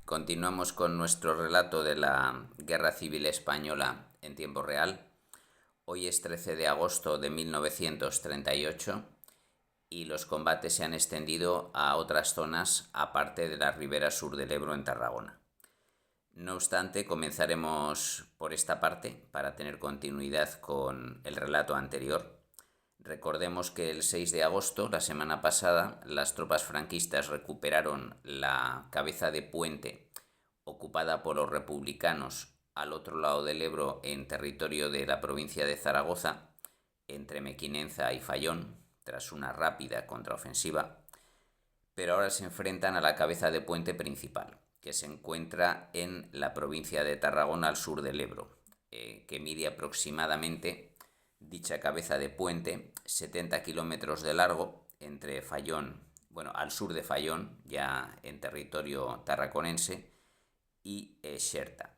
Continuamos con nuestro relato de la Guerra Civil Española en tiempo real. Hoy es 13 de agosto de 1938 y los combates se han extendido a otras zonas aparte de la ribera sur del Ebro en Tarragona. No obstante, comenzaremos por esta parte para tener continuidad con el relato anterior. Recordemos que el 6 de agosto, la semana pasada, las tropas franquistas recuperaron la cabeza de puente ocupada por los republicanos al otro lado del Ebro en territorio de la provincia de Zaragoza, entre Mequinenza y Fayón, tras una rápida contraofensiva, pero ahora se enfrentan a la cabeza de puente principal, que se encuentra en la provincia de Tarragona al sur del Ebro, que mide aproximadamente dicha cabeza de puente 70 kilómetros de largo entre Fayón, al sur de Fayón, ya en territorio tarraconense, y Xerta.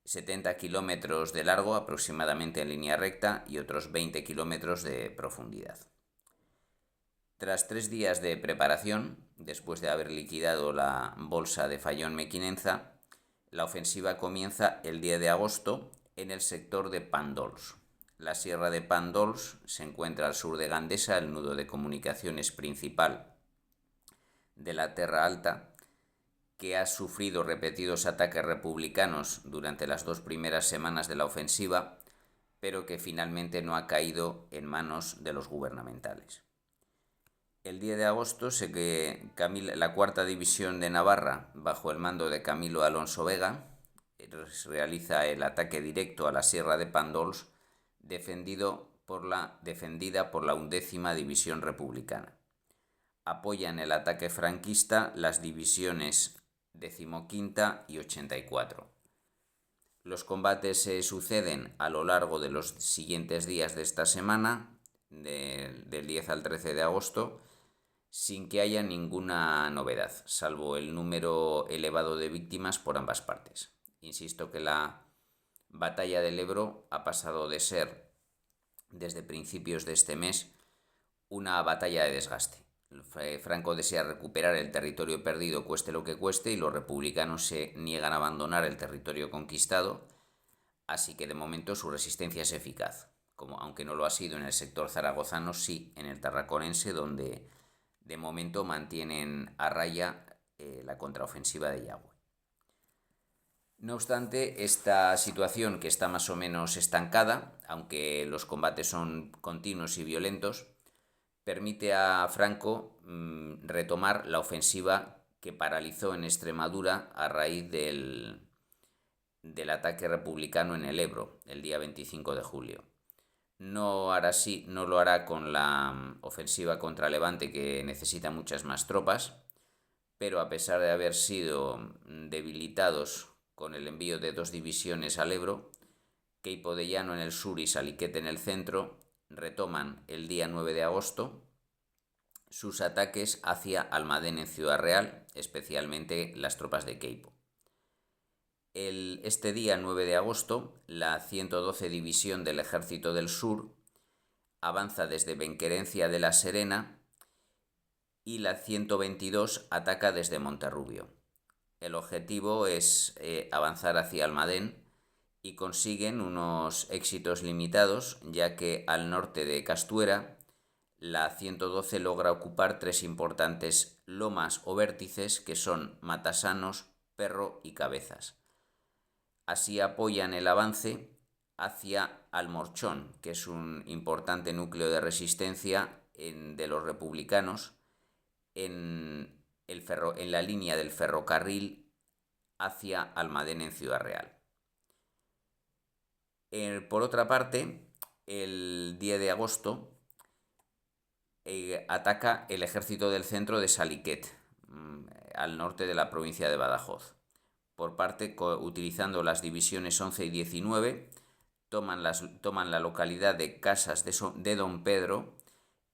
70 kilómetros de largo aproximadamente en línea recta y otros 20 kilómetros de profundidad. Tras 3 días de preparación, después de haber liquidado la bolsa de Fayón-Mequinenza, la ofensiva comienza el 10 de agosto en el sector de Pandols. La sierra de Pandols se encuentra al sur de Gandesa, el nudo de comunicaciones principal de la Terra Alta, que ha sufrido repetidos ataques republicanos durante las 2 primeras semanas de la ofensiva, pero que finalmente no ha caído en manos de los gubernamentales. El 10 de agosto la Cuarta División de Navarra, bajo el mando de Camilo Alonso Vega, realiza el ataque directo a la sierra de Pandols, defendida por la 11ª División Republicana. Apoyan el ataque franquista las divisiones 15ª y 84. Los combates se suceden a lo largo de los siguientes días de esta semana, del 10 al 13 de agosto, sin que haya ninguna novedad, salvo el número elevado de víctimas por ambas partes. Insisto que la batalla del Ebro ha pasado de ser, desde principios de este mes, una batalla de desgaste. Franco desea recuperar el territorio perdido cueste lo que cueste y los republicanos se niegan a abandonar el territorio conquistado, así que de momento su resistencia es eficaz, aunque no lo ha sido en el sector zaragozano, sí en el tarraconense, donde de momento mantienen a raya la contraofensiva de Yagüe. No obstante, esta situación, que está más o menos estancada, aunque los combates son continuos y violentos, permite a Franco retomar la ofensiva que paralizó en Extremadura a raíz del ataque republicano en el Ebro, el día 25 de julio. No lo hará con la ofensiva contra Levante, que necesita muchas más tropas, pero a pesar de haber sido debilitados con el envío de 2 divisiones al Ebro, Queipo de Llano en el sur y Saliquete en el centro, retoman el día 9 de agosto sus ataques hacia Almadén en Ciudad Real, especialmente las tropas de Queipo. Este día 9 de agosto, la 112 División del Ejército del Sur avanza desde Benquerencia de la Serena y la 122 ataca desde Monterrubio. El objetivo es avanzar hacia Almadén y consiguen unos éxitos limitados, ya que al norte de Castuera la 112 logra ocupar 3 importantes lomas o vértices que son Matasanos, Perro y Cabezas. Así apoyan el avance hacia Almorchón, que es un importante núcleo de resistencia de los republicanos en la línea del ferrocarril hacia Almadén en Ciudad Real. Por otra parte, el 10 de agosto ataca el ejército del centro de Saliquet, al norte de la provincia de Badajoz. Por parte, utilizando las divisiones 11 y 19, toman la localidad de Casas de Don Pedro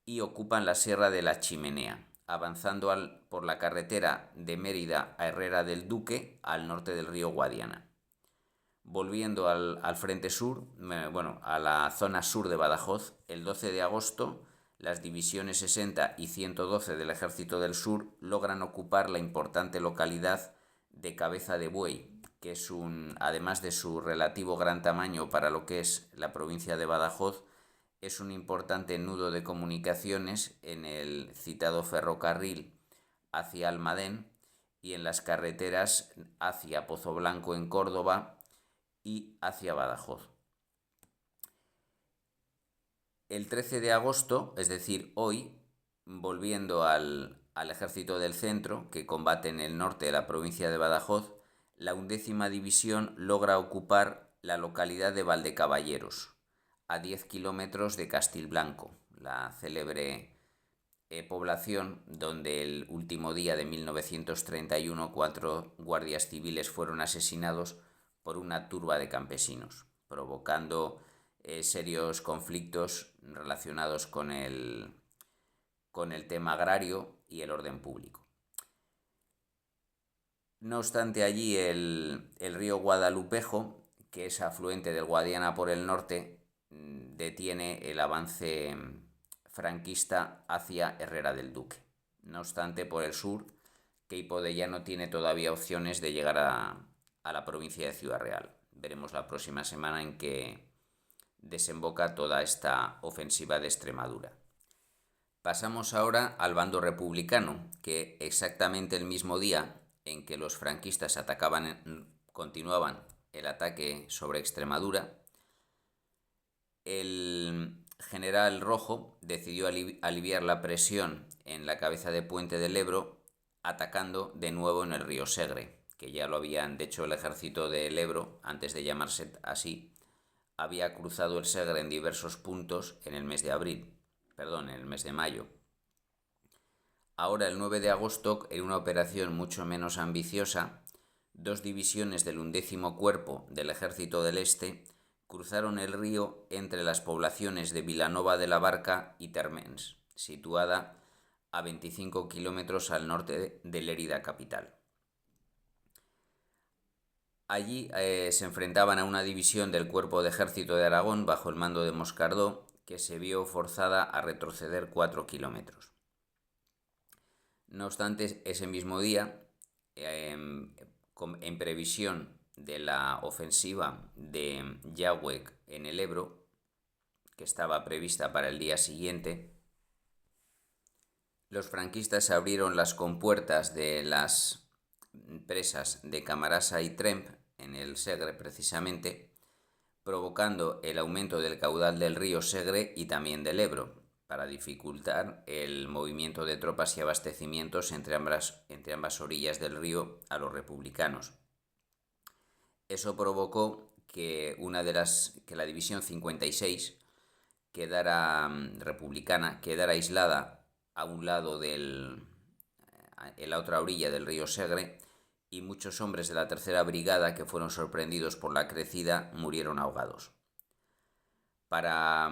y ocupan la Sierra de la Chimenea, avanzando por la carretera de Mérida a Herrera del Duque, al norte del río Guadiana. Volviendo al frente sur, a la zona sur de Badajoz, el 12 de agosto, las divisiones 60 y 112 del Ejército del Sur logran ocupar la importante localidad de Cabeza de Buey, que es además de su relativo gran tamaño para lo que es la provincia de Badajoz, es un importante nudo de comunicaciones en el citado ferrocarril hacia Almadén y en las carreteras hacia Pozoblanco en Córdoba y hacia Badajoz. El 13 de agosto, es decir, hoy, volviendo al ejército del centro, que combate en el norte de la provincia de Badajoz, la 11ª División logra ocupar la localidad de Valdecaballeros, a 10 kilómetros de Castilblanco, la célebre población donde el último día de 1931 4 guardias civiles fueron asesinados por una turba de campesinos, provocando serios conflictos relacionados con el tema agrario y el orden público. No obstante, allí el río Guadalupejo, que es afluente del Guadiana por el norte, detiene el avance franquista hacia Herrera del Duque. No obstante, por el sur, Queipo de Llano tiene todavía opciones de llegar a la provincia de Ciudad Real. Veremos la próxima semana en que desemboca toda esta ofensiva de Extremadura. Pasamos ahora al bando republicano, que exactamente el mismo día en que los franquistas continuaban el ataque sobre Extremadura, el general Rojo decidió aliviar la presión en la cabeza de Puente del Ebro, atacando de nuevo en el río Segre, que ya lo habían, de hecho el ejército del Ebro, antes de llamarse así, había cruzado el Segre en diversos puntos en el mes de mayo. Ahora, el 9 de agosto, en una operación mucho menos ambiciosa, 2 divisiones del 11º Cuerpo del Ejército del Este cruzaron el río entre las poblaciones de Vilanova de la Barca y Térmens, situada a 25 kilómetros al norte de Lérida capital. Allí se enfrentaban a una división del Cuerpo de Ejército de Aragón bajo el mando de Moscardó, que se vio forzada a retroceder 4 kilómetros. No obstante, ese mismo día, en previsión de la ofensiva de Yagüe en el Ebro, que estaba prevista para el día siguiente, los franquistas abrieron las compuertas de las presas de Camarasa y Tremp, en el Segre precisamente, provocando el aumento del caudal del río Segre y también del Ebro, para dificultar el movimiento de tropas y abastecimientos entre ambas orillas del río a los republicanos. Eso provocó que la división 56 republicana quedara aislada a un lado en la otra orilla del río Segre, y muchos hombres de la 3ª Brigada, que fueron sorprendidos por la crecida, murieron ahogados. Para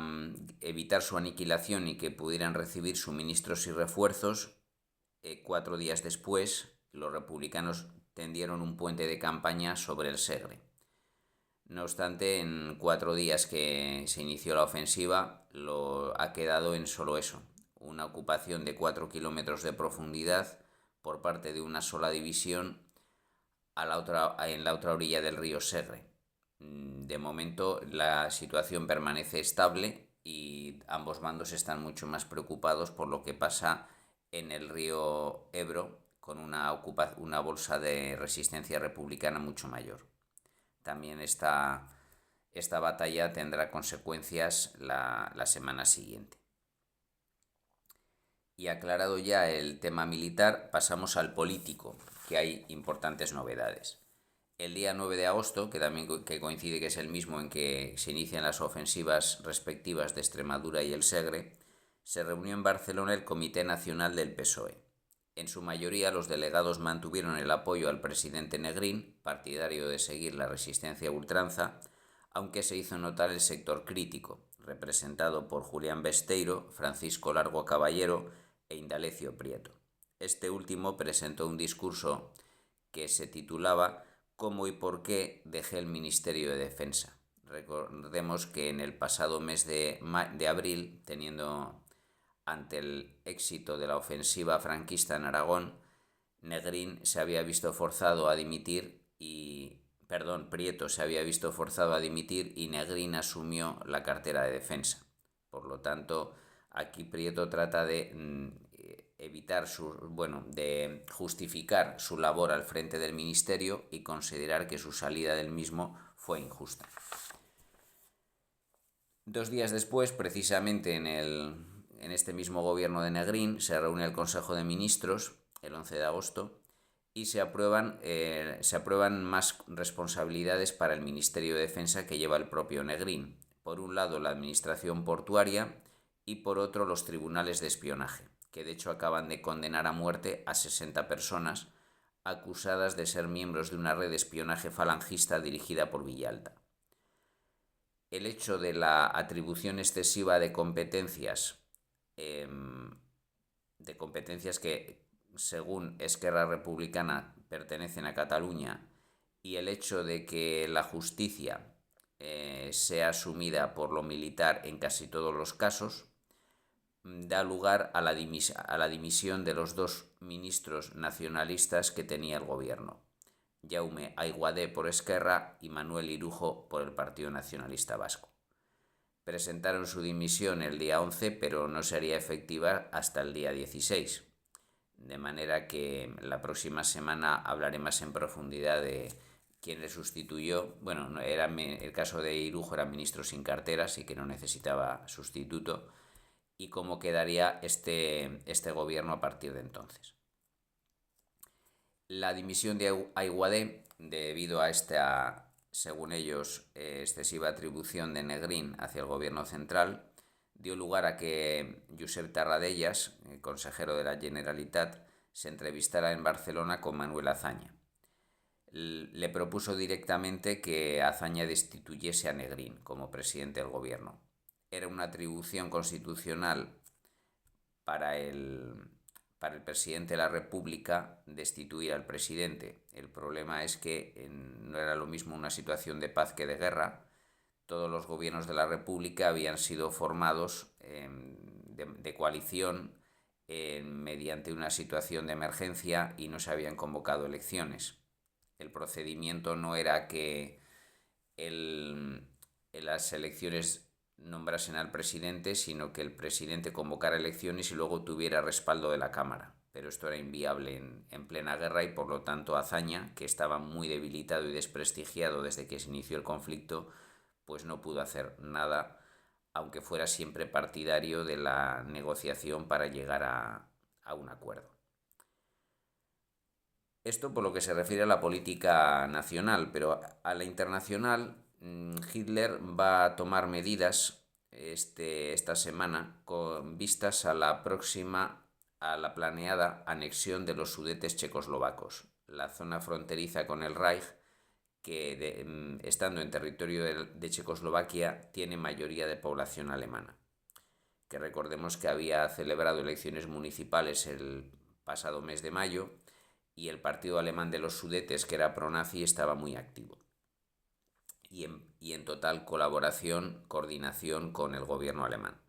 evitar su aniquilación y que pudieran recibir suministros y refuerzos, 4 días después los republicanos tendieron un puente de campaña sobre el Segre. No obstante, en 4 días que se inició la ofensiva, ha quedado en solo eso, una ocupación de 4 kilómetros de profundidad por parte de una sola división en la otra orilla del río Segre. De momento la situación permanece estable y ambos bandos están mucho más preocupados por lo que pasa en el río Ebro, con una bolsa de resistencia republicana mucho mayor. También esta batalla tendrá consecuencias la semana siguiente. Y aclarado ya el tema militar, pasamos al político, que hay importantes novedades. El día 9 de agosto, que coincide que es el mismo en que se inician las ofensivas respectivas de Extremadura y el Segre, se reunió en Barcelona el Comité Nacional del PSOE. En su mayoría, los delegados mantuvieron el apoyo al presidente Negrín, partidario de seguir la resistencia a ultranza, aunque se hizo notar el sector crítico, representado por Julián Besteiro, Francisco Largo Caballero e Indalecio Prieto. Este último presentó un discurso que se titulaba «¿Cómo y por qué dejé el Ministerio de Defensa?». Recordemos que en el pasado mes de abril, ante el éxito de la ofensiva franquista en Aragón, Negrín se había visto forzado a dimitir Prieto se había visto forzado a dimitir y Negrín asumió la cartera de defensa. Por lo tanto, aquí Prieto trata de de justificar su labor al frente del ministerio y considerar que su salida del mismo fue injusta. 2 días después, precisamente en este mismo gobierno de Negrín, se reúne el Consejo de Ministros, el 11 de agosto, y se aprueban más responsabilidades para el Ministerio de Defensa que lleva el propio Negrín. Por un lado, la administración portuaria y por otro, los tribunales de espionaje, que de hecho acaban de condenar a muerte a 60 personas acusadas de ser miembros de una red de espionaje falangista dirigida por Villalta. El hecho de la atribución excesiva de competencias que, según Esquerra Republicana, pertenecen a Cataluña, y el hecho de que la justicia sea asumida por lo militar en casi todos los casos, da lugar a la dimisión de los 2 ministros nacionalistas que tenía el gobierno: Jaume Aiguadé por Esquerra y Manuel Irujo por el Partido Nacionalista Vasco. Presentaron su dimisión el día 11, pero no sería efectiva hasta el día 16. De manera que la próxima semana hablaré más en profundidad de quién le sustituyó. Bueno, el caso de Irujo era ministro sin cartera, así que no necesitaba sustituto, y cómo quedaría este gobierno a partir de entonces. La dimisión de Aiguadé, debido a esta, según ellos, excesiva atribución de Negrín hacia el gobierno central, dio lugar a que Josep Tarradellas, consejero de la Generalitat, se entrevistara en Barcelona con Manuel Azaña. Le propuso directamente que Azaña destituyese a Negrín como presidente del gobierno. Era una atribución constitucional para el presidente de la República destituir al presidente. El problema es que no era lo mismo una situación de paz que de guerra. Todos los gobiernos de la República habían sido formados de coalición mediante una situación de emergencia y no se habían convocado elecciones. El procedimiento no era que en las elecciones nombrasen al presidente, sino que el presidente convocara elecciones y luego tuviera respaldo de la Cámara. Pero esto era inviable en plena guerra y, por lo tanto, Azaña, que estaba muy debilitado y desprestigiado desde que se inició el conflicto, pues no pudo hacer nada, aunque fuera siempre partidario de la negociación para llegar a un acuerdo. Esto por lo que se refiere a la política nacional, pero a la internacional, Hitler va a tomar medidas esta semana con vistas a la planeada anexión de los Sudetes checoslovacos, la zona fronteriza con el Reich, que estando en territorio de Checoslovaquia tiene mayoría de población alemana, que recordemos que había celebrado elecciones municipales el pasado mes de mayo y el partido alemán de los Sudetes, que era pronazi, estaba muy activo y en total coordinación con el gobierno alemán.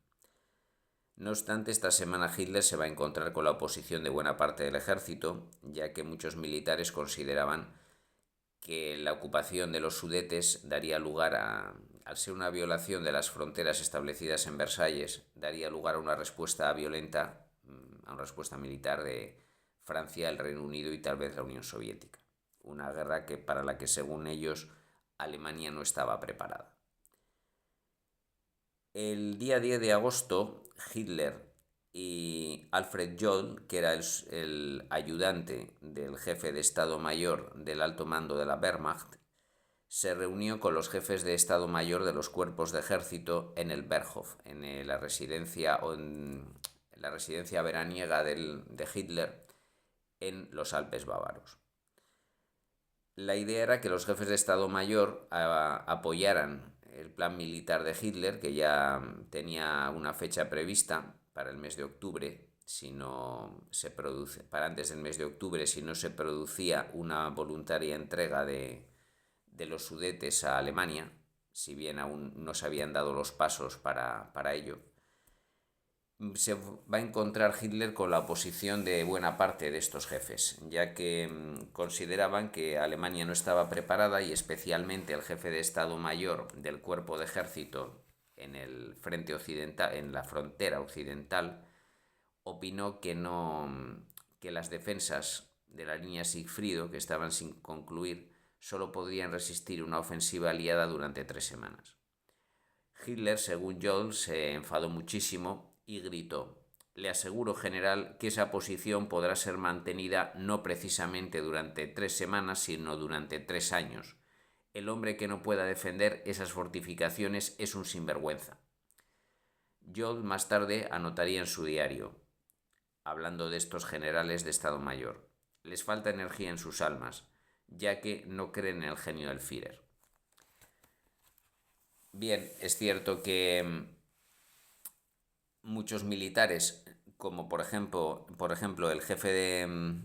No obstante, esta semana Hitler se va a encontrar con la oposición de buena parte del ejército, ya que muchos militares consideraban que la ocupación de los Sudetes daría lugar al ser una violación de las fronteras establecidas en Versalles, daría lugar a una respuesta violenta, a una respuesta militar de Francia, el Reino Unido y tal vez la Unión Soviética. Una guerra para la que, según ellos, Alemania no estaba preparada. El día 10 de agosto, Hitler y Alfred Jodl, que era el ayudante del jefe de Estado Mayor del alto mando de la Wehrmacht, se reunió con los jefes de Estado Mayor de los cuerpos de ejército en el Berghof, en la residencia veraniega de Hitler en los Alpes bávaros. La idea era que los jefes de Estado Mayor apoyaran el plan militar de Hitler, que ya tenía una fecha prevista para el mes de octubre, para antes del mes de octubre, si no se producía una voluntaria entrega de los Sudetes a Alemania, si bien aún no se habían dado los pasos para ello. se va a encontrar Hitler con la oposición de buena parte de estos jefes, ya que consideraban que Alemania no estaba preparada y especialmente el jefe de Estado Mayor del cuerpo de ejército en el frente occidental, en la frontera occidental, opinó que no, que las defensas de la línea Sigfrido, que estaban sin concluir, solo podrían resistir una ofensiva aliada durante 3 semanas. Hitler, según Joel, se enfadó muchísimo y gritó: «Le aseguro, general, que esa posición podrá ser mantenida no precisamente durante 3 semanas, sino durante 3 años. El hombre que no pueda defender esas fortificaciones es un sinvergüenza». Joel más tarde anotaría en su diario, hablando de estos generales de Estado Mayor: «Les falta energía en sus almas, ya que no creen en el genio del Führer». Bien, es cierto que muchos militares, como por ejemplo el jefe de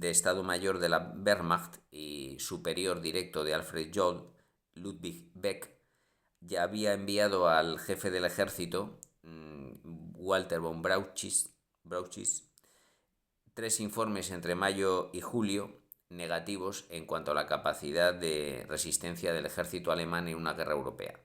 Estado Mayor de la Wehrmacht y superior directo de Alfred Johl, Ludwig Beck, ya había enviado al jefe del ejército, Walter von Brauchitsch, 3 informes entre mayo y julio negativos en cuanto a la capacidad de resistencia del ejército alemán en una guerra europea.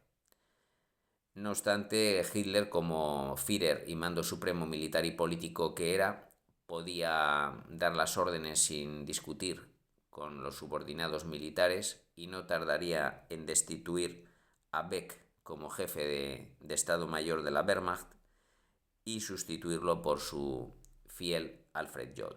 No obstante, Hitler, como Führer y mando supremo militar y político que era, podía dar las órdenes sin discutir con los subordinados militares y no tardaría en destituir a Beck como jefe de Estado Mayor de la Wehrmacht y sustituirlo por su fiel Alfred Johl.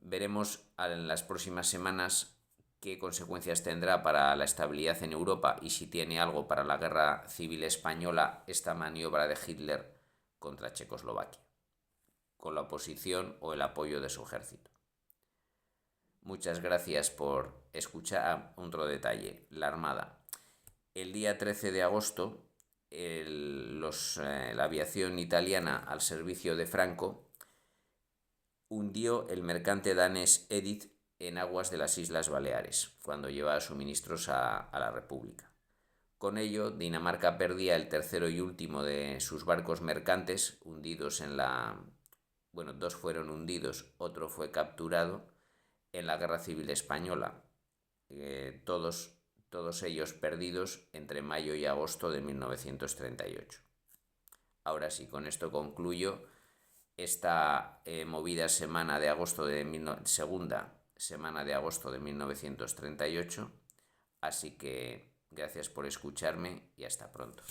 Veremos en las próximas semanas qué consecuencias tendrá para la estabilidad en Europa y si tiene algo para la guerra civil española esta maniobra de Hitler contra Checoslovaquia, con la oposición o el apoyo de su ejército. Muchas gracias por escuchar. Otro detalle: la Armada. El día 13 de agosto, la aviación italiana al servicio de Franco hundió el mercante danés Edith en aguas de las Islas Baleares, cuando llevaba suministros a la República. Con ello, Dinamarca perdía el tercero y último de sus barcos mercantes, hundidos dos fueron hundidos, otro fue capturado en la Guerra Civil Española, todos ellos perdidos entre mayo y agosto de 1938. Ahora sí, con esto concluyo esta movida semana de agosto segunda semana de agosto de 1938. Así que gracias por escucharme y hasta pronto.